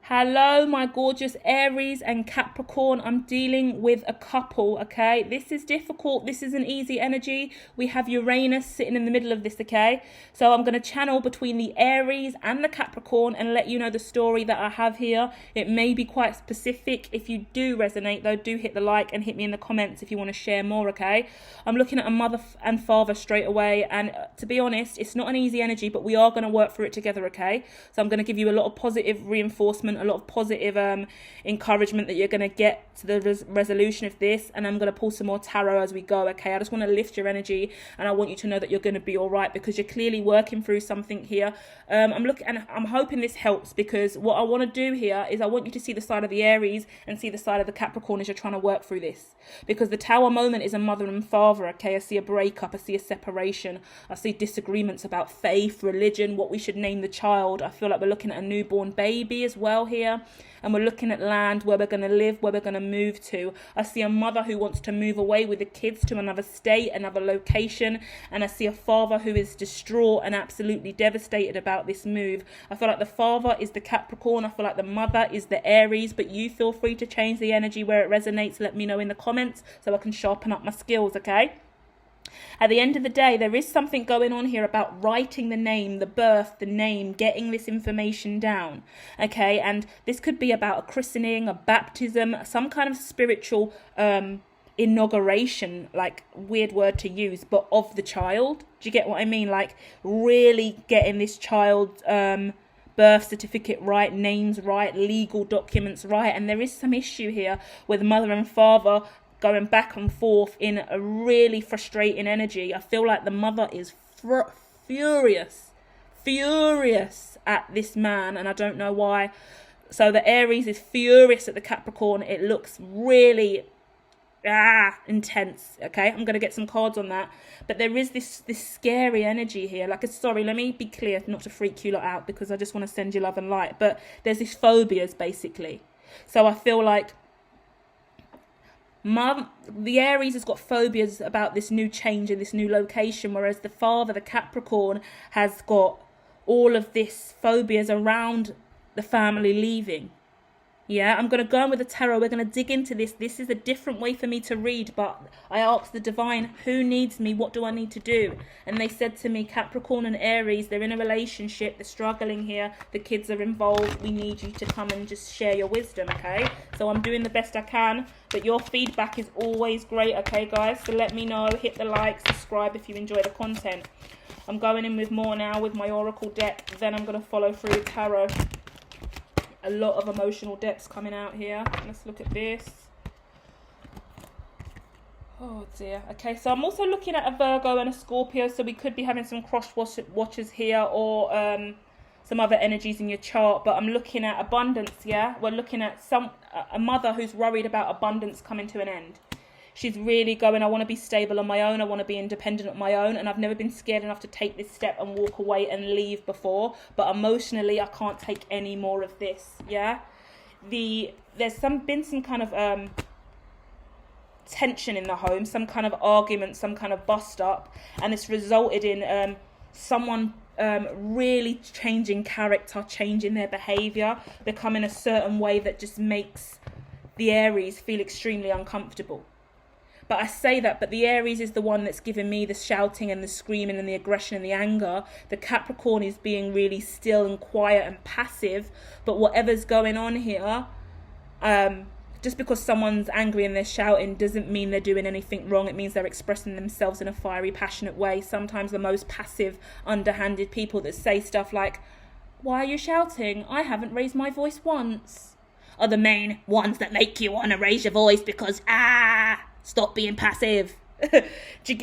Hello, my gorgeous Aries and Capricorn. I'm dealing with a couple, okay? This is difficult. This isn't easy energy. We have Uranus sitting in the middle of this, okay? So I'm going to channel between the Aries and the Capricorn and let you know the story that I have here. It may be quite specific. If you do resonate, though, do hit the like and hit me in the comments if you want to share more, okay? I'm looking at a mother and father straight away. And to be honest, it's not an easy energy, but we are going to work through it together, okay? So I'm going to give you a lot of positive reinforcement, a lot of positive encouragement that you're going to get to the resolution of this, and I'm going to pull some more tarot as we go, okay? I just want to lift your energy, and I want you to know that you're going to be all right, because you're clearly working through something here. I'm hoping this helps, because what I want to do here is I want you to see the side of the Aries and see the side of the Capricorn as you're trying to work through this, because the Tower moment is a mother and father, okay? I see a breakup, I see a separation, I see disagreements about faith, religion, what we should name the child. I feel like we're looking at a newborn baby as well here, and we're looking at land, where we're going to live, where we're going to move to. I see a mother who wants to move away with the kids to another state, another location, and I see a father who is distraught and absolutely devastated about this move. I feel like the father is the Capricorn, I feel like the mother is the Aries, but you feel free to change the energy where it resonates. Let me know in the comments so I can sharpen up my skills, okay? At the end of the day, there is something going on here about writing the name, the birth, the name, getting this information down, okay? And this could be about a christening, a baptism, some kind of spiritual inauguration, like, weird word to use, but of the child. Do you get what I mean? Like, really getting this child's birth certificate right, names right, legal documents right. And there is some issue here with mother and father going back and forth in a really frustrating energy. I feel like the mother is furious at this man, and I don't know why. So the Aries is furious at the Capricorn. It looks really intense, okay? I'm going to get some cards on that. But there is this scary energy here. Like, sorry, let me be clear, not to freak you lot out, because I just want to send you love and light. But there's these phobias, basically. So I feel like the Aries has got phobias about this new change in this new location, whereas the father, the Capricorn, has got all of this phobias around the family leaving. Yeah, I'm going to go in with the tarot. We're going to dig into this. This is a different way for me to read, but I asked the divine, who needs me? What do I need to do? And they said to me, Capricorn and Aries, they're in a relationship. They're struggling here. The kids are involved. We need you to come and just share your wisdom, okay? So I'm doing the best I can, but your feedback is always great, okay, guys? So let me know. Hit the like, subscribe if you enjoy the content. I'm going in with more now with my oracle deck. Then I'm going to follow through the tarot. A lot of emotional depths coming out here. Let's look at this. Oh dear. Okay, so I'm also looking at a Virgo and a Scorpio, so we could be having some cross watchers here, or some other energies in your chart. But I'm looking at abundance, yeah? We're looking at a mother who's worried about abundance coming to an end. She's really going, I want to be stable on my own. I want to be independent on my own. And I've never been scared enough to take this step and walk away and leave before. But emotionally, I can't take any more of this. Yeah. There's been some kind of tension in the home, some kind of argument, some kind of bust up. And it's resulted in someone really changing character, changing their behavior, becoming a certain way that just makes the Aries feel extremely uncomfortable. But I say that, but the Aries is the one that's giving me the shouting and the screaming and the aggression and the anger. The Capricorn is being really still and quiet and passive. But whatever's going on here, just because someone's angry and they're shouting doesn't mean they're doing anything wrong. It means they're expressing themselves in a fiery, passionate way. Sometimes the most passive, underhanded people that say stuff like, "Why are you shouting? I haven't raised my voice once," are the main ones that make you want to raise your voice because, stop being passive.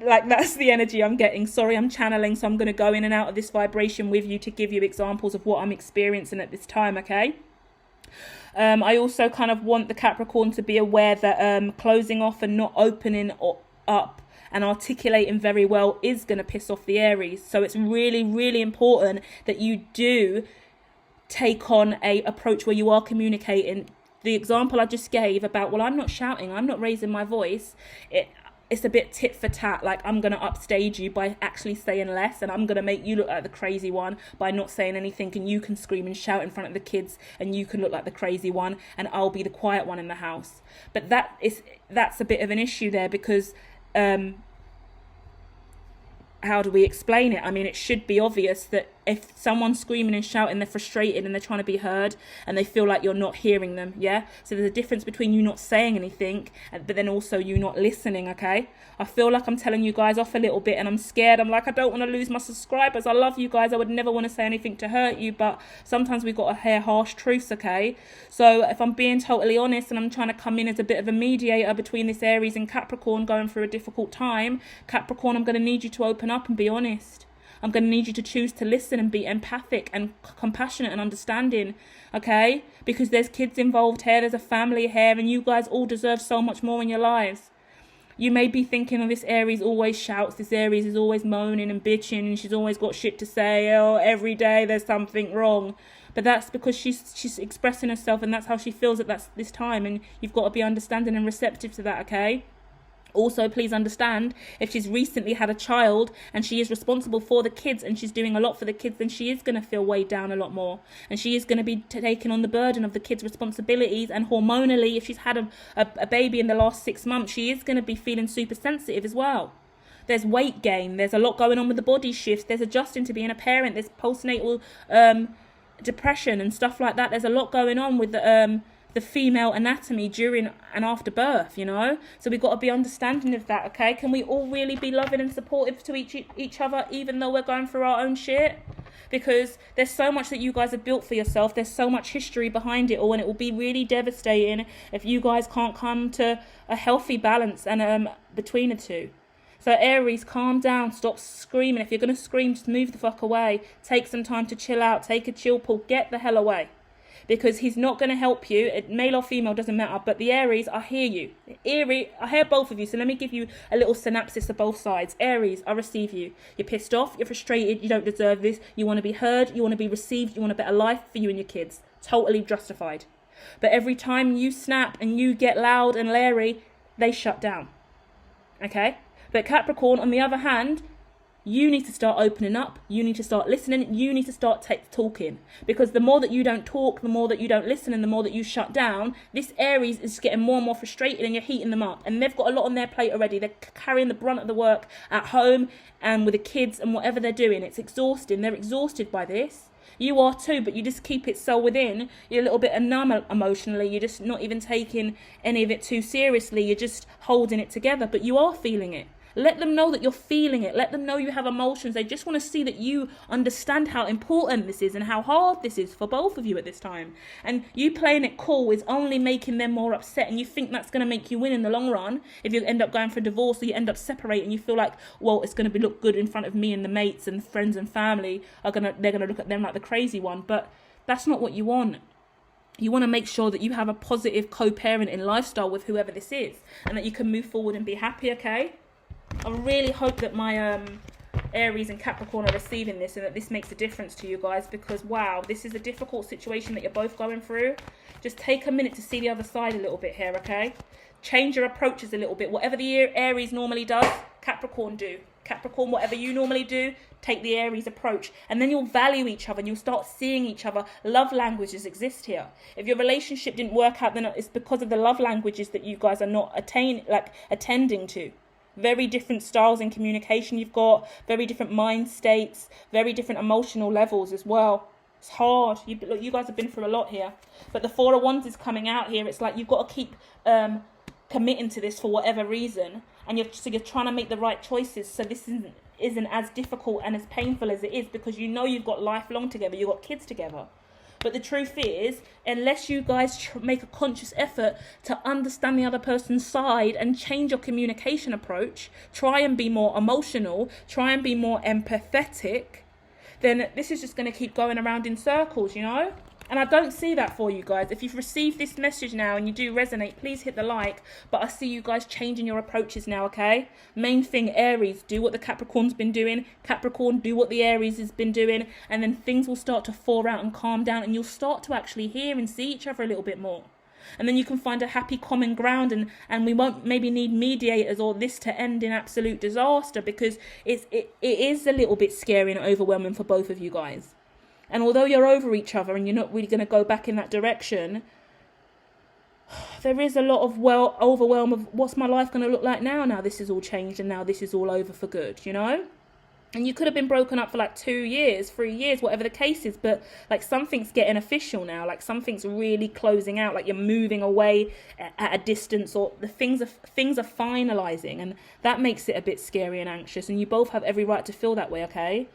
Like, that's the energy I'm getting. Sorry, I'm channeling, so I'm going to go in and out of this vibration with you to give you examples of what I'm experiencing at this time, okay? I also kind of want the Capricorn to be aware that closing off and not opening up and articulating very well is going to piss off the Aries. So it's really, really important that you do take on a approach where you are communicating. The example I just gave about, well, I'm not shouting, I'm not raising my voice. it's a bit tit for tat. Like, I'm going to upstage you by actually saying less, and I'm going to make you look like the crazy one by not saying anything, and you can scream and shout in front of the kids and you can look like the crazy one, and I'll be the quiet one in the house. But that's a bit of an issue there, because how do we explain it? I mean, it should be obvious that if someone's screaming and shouting, they're frustrated and they're trying to be heard and they feel like you're not hearing them, yeah? So there's a difference between you not saying anything, but then also you not listening, okay? I feel like I'm telling you guys off a little bit, and I'm scared. I'm like, I don't want to lose my subscribers. I love you guys. I would never want to say anything to hurt you, but sometimes we've got to hear harsh truths, okay? So if I'm being totally honest and I'm trying to come in as a bit of a mediator between this Aries and Capricorn going through a difficult time, Capricorn, I'm going to need you to open up and be honest. I'm going to need you to choose to listen and be empathic and compassionate and understanding, okay? Because there's kids involved here, there's a family here, and you guys all deserve so much more in your lives. You may be thinking, oh, this Aries always shouts, this Aries is always moaning and bitching, and she's always got shit to say, oh, every day there's something wrong. But that's because she's expressing herself, and that's how she feels at this time, and you've got to be understanding and receptive to that, okay? Also, please understand, if she's recently had a child and she is responsible for the kids and she's doing a lot for the kids, then she is going to feel weighed down a lot more. And she is going to be taking on the burden of the kids' responsibilities. And hormonally, if she's had a baby in the last 6 months, she is going to be feeling super sensitive as well. There's weight gain. There's a lot going on with the body shifts. There's adjusting to being a parent. There's postnatal depression and stuff like that. There's a lot going on with the female anatomy during and after birth, you know? So we've got to be understanding of that, okay? Can we all really be loving and supportive to each other, even though we're going through our own shit? Because there's so much that you guys have built for yourself. There's so much history behind it all, and it will be really devastating if you guys can't come to a healthy balance and between the two. So Aries, calm down, stop screaming. If you're going to scream, just move the fuck away. Take some time to chill out, take a chill pill, get the hell away. Because he's not going to help you. Male or female, doesn't matter. But the Aries, I hear you. I hear both of you. So let me give you a little synopsis of both sides. Aries, I receive you. You're pissed off. You're frustrated. You don't deserve this. You want to be heard. You want to be received. You want a better life for you and your kids. Totally justified. But every time you snap and you get loud and leery, they shut down. Okay? But Capricorn, on the other hand, you need to start opening up. You need to start listening. You need to start talking. Because the more that you don't talk, the more that you don't listen, and the more that you shut down, this Aries is getting more and more frustrated, and you're heating them up. And they've got a lot on their plate already. They're carrying the brunt of the work at home and with the kids and whatever they're doing. It's exhausting. They're exhausted by this. You are too, but you just keep it so within. You're a little bit numb emotionally. You're just not even taking any of it too seriously. You're just holding it together, but you are feeling it. Let them know that you're feeling it. Let them know you have emotions. They just want to see that you understand how important this is and how hard this is for both of you at this time. And you playing it cool is only making them more upset, and you think that's going to make you win in the long run. If you end up going for a divorce or you end up separating, you feel like, well, it's going to look good in front of me and the mates and friends and family. They're going to look at them like the crazy one. But that's not what you want. You want to make sure that you have a positive co-parenting lifestyle with whoever this is, and that you can move forward and be happy, okay? I really hope that my Aries and Capricorn are receiving this, and that this makes a difference to you guys, because wow, this is a difficult situation that you're both going through. Just take a minute to see the other side a little bit here, okay? Change your approaches a little bit. Whatever the Aries normally does, Capricorn do. Capricorn, whatever you normally do, take the Aries approach, and then you'll value each other and you'll start seeing each other. Love languages exist here. If your relationship didn't work out, then it's because of the love languages that you guys are not attending to. Very different styles in communication you've got, very different mind states, very different emotional levels as well. It's hard. You guys have been through a lot here. But the Four of Wands is coming out here. It's like you've got to keep committing to this for whatever reason. And you're trying to make the right choices. So this isn't as difficult and as painful as it is, because you know you've got lifelong together. You've got kids together. But the truth is, unless you guys make a conscious effort to understand the other person's side and change your communication approach, try and be more emotional, try and be more empathetic, then this is just going to keep going around in circles, you know? And I don't see that for you guys. If you've received this message now and you do resonate, please hit the like. But I see you guys changing your approaches now, okay? Main thing, Aries, do what the Capricorn's been doing. Capricorn, do what the Aries has been doing. And then things will start to thaw out and calm down. And you'll start to actually hear and see each other a little bit more. And then you can find a happy common ground, and we won't maybe need mediators or this to end in absolute disaster, because it is a little bit scary and overwhelming for both of you guys. And although you're over each other and you're not really going to go back in that direction, there is a lot of overwhelm of what's my life going to look like now this is all changed and now this is all over for good, you know? And you could have been broken up for like 2 years, 3 years, whatever the case is, but like something's getting official now, like something's really closing out, like you're moving away at a distance, or the things are finalizing, and that makes it a bit scary and anxious, and you both have every right to feel that way, okay?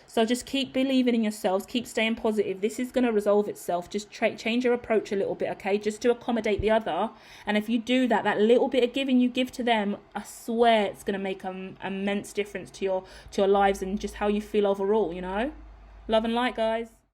So just keep believing in yourselves, keep staying positive. This is going to resolve itself. Just change your approach a little bit, okay? Just to accommodate the other. And if you do that, that little bit of giving you give to them, I swear it's going to make an immense difference to your lives and just how you feel overall, you know? Love and light, guys.